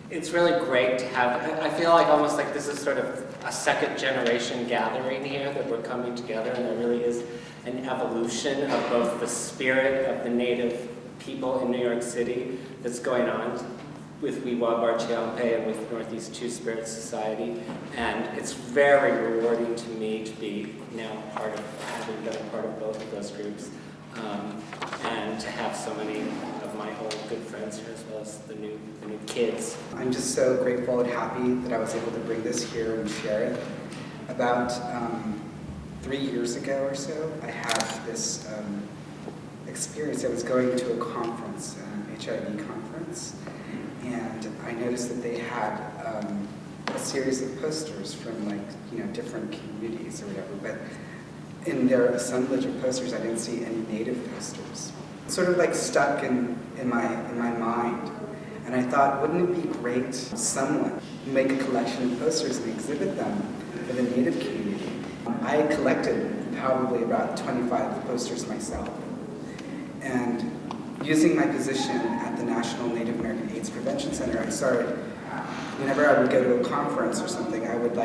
It's really great to have, I feel like almost like this is sort of a second generation gathering here, that we're coming together, and there really is an evolution of both the spirit of the Native people in New York City that's going on with Wiwa Barchiampe and with Northeast Two-Spirit Society. And it's very rewarding to me to be now part of, having been a part of both of those groups, and to have so many of my old good friends here, as well as the new kids. I'm just so grateful and happy that I was able to bring this here and share it. About 3 years ago or so, I had this experience. I was going to a conference, an HIV conference, and I noticed that they had a series of posters from different communities or whatever, but in their assemblage of posters, I didn't see any Native posters. It sort of stuck in my mind. And I thought, wouldn't it be great if someone make a collection of posters and exhibit them for the Native community? I collected probably about 25 posters myself. And using my position at the National Native American AIDS Prevention Center, I started, whenever I would go to a conference or something, I would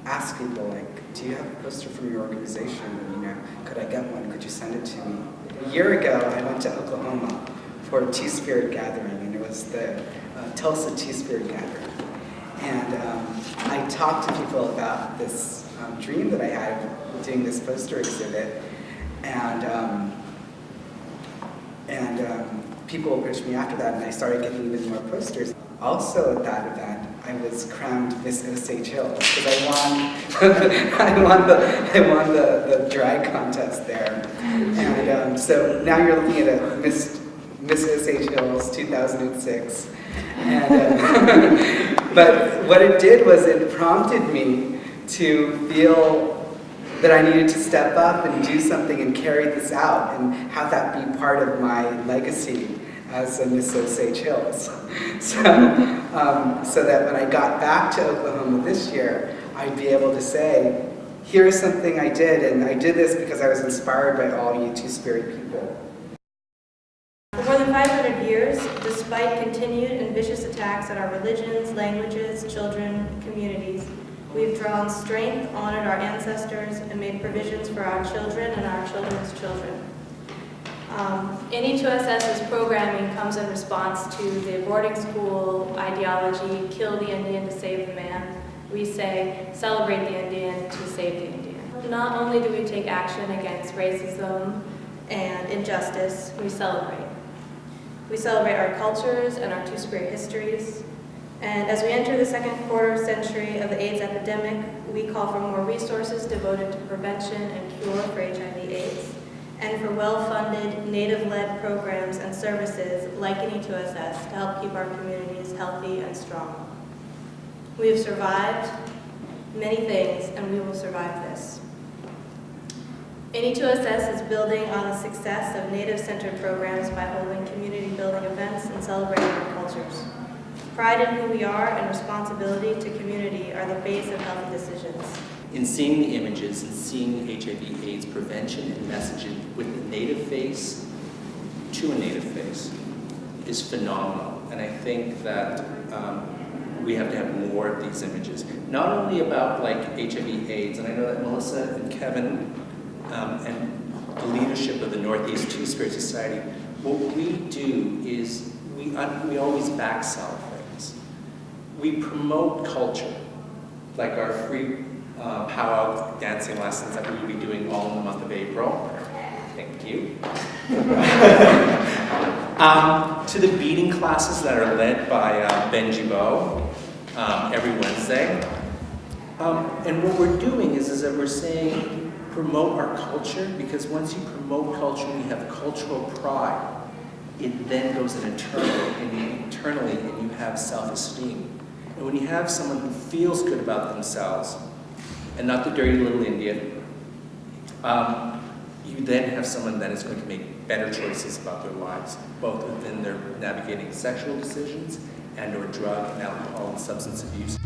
ask people, do you have a poster from your organization? Could I get one? Could you send it to me? A year ago, I went to Oklahoma for a Two-Spirit gathering, and it was the Tulsa Two-Spirit gathering. And I talked to people about this dream that I had of doing this poster exhibit, and people approached me after that, and I started getting even more posters. Also at that event, I was crowned Miss Osage Hills because I won the drag contest there, and so now you're looking at a Miss Osage Hills 2006, and but what it did was it prompted me to feel that I needed to step up and do something and carry this out and have that be part of my legacy as a Miss Osage Hills. So that when I got back to Oklahoma this year, I'd be able to say, here's something I did, and I did this because I was inspired by all you Two-Spirit people. For more than 500 years, despite continued and vicious attacks on our religions, languages, children, communities, we've drawn strength, honored our ancestors, and made provisions for our children and our children's children. NE2SS's programming comes in response to the boarding school ideology, kill the Indian to save the man. We say, celebrate the Indian to save the Indian. Not only do we take action against racism And injustice, we celebrate. we celebrate our cultures and our Two-Spirit histories. And as we enter the second quarter century of the AIDS epidemic, we call for more resources devoted to prevention and cure for HIV/AIDS, and for well-funded, Native-led programs and services like NE2SS to help keep our communities healthy and strong. We have survived many things, and we will survive this. NE2SS is building on the success of Native-centered programs by holding community-building events and celebrating our cultures. Pride in who we are and responsibility to community are the base of healthy decisions. In seeing the images and seeing HIV/AIDS prevention and messaging with the Native face to a Native face is phenomenal. And I think that we have to have more of these images. Not only about HIV/AIDS, and I know that Melissa and Kevin and the leadership of the Northeast Two-Spirit Society, what we do is we always back sell things. We promote culture, like our free powwow dancing lessons that we will be doing all in the month of April. Thank you. To the beading classes that are led by Benji Bo every Wednesday. And what we're doing is that we're saying promote our culture, because once you promote culture and you have cultural pride, it then goes in internally and you have self-esteem. And when you have someone who feels good about themselves, and not the dirty little Indian, you then have someone that is going to make better choices about their lives, both within their navigating sexual decisions and or drug and alcohol and substance abuse.